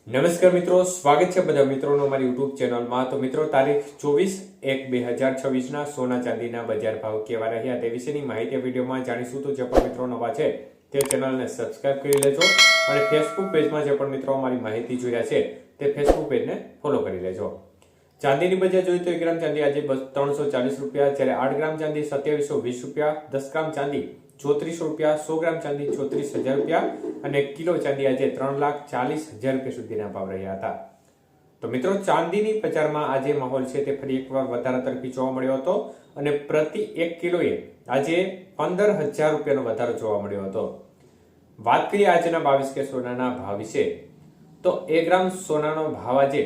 નમસ્કાર મિત્રો, સ્વાગત છે બધા મિત્રોનો અમારી યુટ્યુબ ચેનલમાં। તો મિત્રો, તારીખ 24/1/2026 સોના ચાંદીના બજાર ભાવ કેવા રહ્યા તે વિશેની માહિતી વિડીયોમાં જાણીશું। તો જે પણ મિત્રો નવા છે તે ચેનલને સબસ્ક્રાઇબ કરી લેજો અને ફેસબુક પેજમાં જે પણ મિત્રો અમારી માહિતી જોઈ રહ્યા છે તે ફેસબુક પેજને ફોલો કરી લેજો। ચાંદીની બજાર જોઈએ તો 1 ગ્રામ ચાંદી આજે 340 રૂપિયા, જ્યારે 8 ગ્રામ ચાંદી 2720 રૂપિયા, 10 ગ્રામ ચાંદી 3400 રૂપિયા, 100 ગ્રામ ચાંદી 34000 રૂપિયા અને 1 કિલો ચાંદી આજે 3,40,000 રૂપિયા સુધીના ભાવ રહ્યા હતા। તો મિત્રો, ચાંદીની બજારમાં આજે માહોલ છે તે ફરી એકવાર વધારા તરફી જોવા મળ્યો હતો અને પ્રતિ 1 કિલોએ આજે 15,000 રૂપિયાનો વધારો જોવા મળ્યો હતો। વાત કરીએ આજના 22 કે સોનાના ભાવ વિશે, તો 1 ગ્રામ સોનાનો ભાવ આજે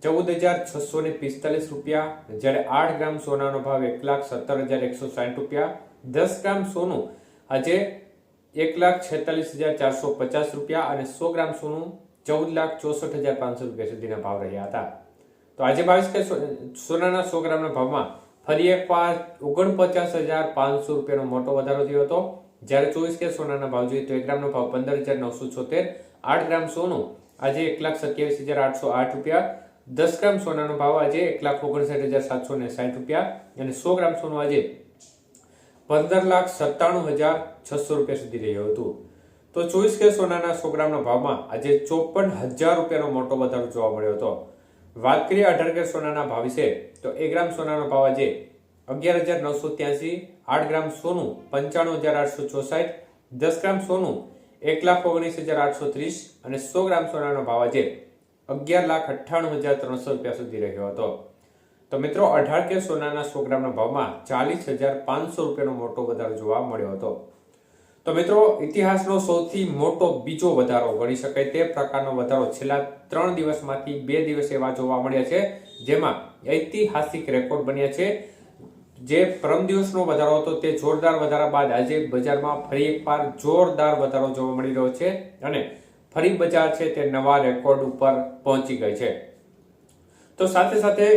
14,645 રૂપિયા, જ્યારે 8 ગ્રામ સોનાનો ભાવ 1,17,160 રૂપિયા, 10 ગ્રામ સોનું આજે 1,46,450 રૂપિયા અને 100 ગ્રામ સોનું 14,64,500 રૂપિયા સુધીના ભાવ રહ્યા હતા। તો આજે 22 કે સોનાના 100 ગ્રામના ભાવમાં ફરી એકવાર 49,500 રૂપિયાનો મોટો વધારો થયો હતો, જ્યારે 24 કે સોનાના ભાવ જોઈએ તો 1 ગ્રામનો ભાવ 15,976, 8 ગ્રામ સોનું આજે 1,27,808 રૂપિયા, 10 ગ્રામ સોનાનો ભાવ આજે 1,59,760 રૂપિયા અને 100 ગ્રામ સોનું આજે 15,97,600 રૂપિયા સુધી રહ્યું હતું। તો 24 કે સોનાના 100 ગ્રામના ભાવમાં આજે 54,000 રૂપિયાનો મોટો વધારો જોવા મળ્યો હતો। વાત કરીએ 18 કે સોનાના ભાવ વિશે, તો 1 ગ્રામ સોનાનો ભાવ આજે 11,983, 8 ગ્રામ સોનું 95,864, 10 ગ્રામ સોનું 1,19,830 અને 100 ગ્રામ સોનાનો ભાવ આજે 11,98,300 રૂપિયા સુધી રહ્યો હતો। તો મિત્રો, 18 કે સોનાના 100 ગ્રામના ભાવમાં 40,500 રૂપિયાનો મોટો વધારો જોવા મળ્યો હતો। તો મિત્રો, ઇતિહાસનો સૌથી મોટો બીજો વધારો ગણી શકાય તે પ્રકારનો વધારો છેલ્લા 3 દિવસમાંથી 2 દિવસ એવા જોવા મળ્યા છે, જેમાં ઐતિહાસિક રેકોર્ડ બન્યા છે। જે પરમ દિવસનો વધારો હતો તે જોરદાર વધારા બાદ આજે બજારમાં ફરી એકવાર જોરદાર વધારો જોવા મળી રહ્યો છે અને ફરી બજાર છે તે નવા રેકોર્ડ ઉપર પહોંચી ગઈ છે। તો સાથે સાથે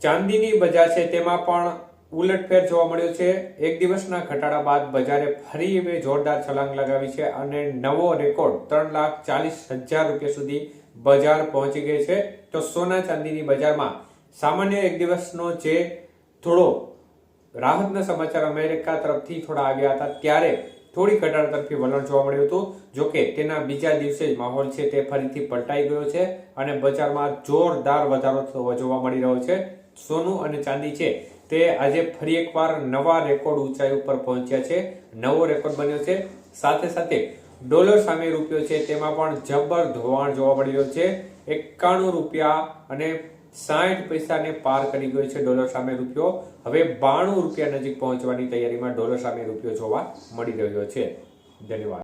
ચાંદીની બજાર છે તેમાં પણ ઉલટફેર જોવા મળ્યો છે। એક દિવસના ઘટાડા બાદ બજારે ફરી જોરદાર છલાંગ લગાવી છે અને નવો રેકોર્ડ 3,40,000 રૂપિયા સુધી બજાર પહોંચી ગઈ છે। તો સોના ચાંદીની બજારમાં સામાન્ય એક દિવસનો જે થોડો રાહતના સમાચાર અમેરિકા તરફથી થોડા આવ્યા હતા, ત્યારે થોડી ઘટાડા તરફી વલણ જોવા મળ્યું હતું। જોકે તેના બીજા દિવસે જ માહોલ છે તે ફરીથી પલટાઈ ગયો છે અને બજારમાં જોરદાર વધારો જોવા મળી રહ્યો છે। સોનું અને ચાંદી છે તે આજે ફરી એકવાર નવા રેકોર્ડ ઊંચાઈ ઉપર પહોંચ્યા છે, નવો રેકોર્ડ બન્યો છે। સાથે સાથે ડોલર સામે રૂપિયો છે તેમાં પણ જબર ધોવાણ જોવા મળી રહ્યો છે। 91 રૂપિયા અને 60 પૈસાને પાર કરી ગયો છે ડોલર સામે રૂપિયો। હવે 92 રૂપિયા નજીક પહોંચવાની તૈયારીમાં ડોલર સામે રૂપિયો જોવા મળી રહ્યો છે। ધન્યવાદ।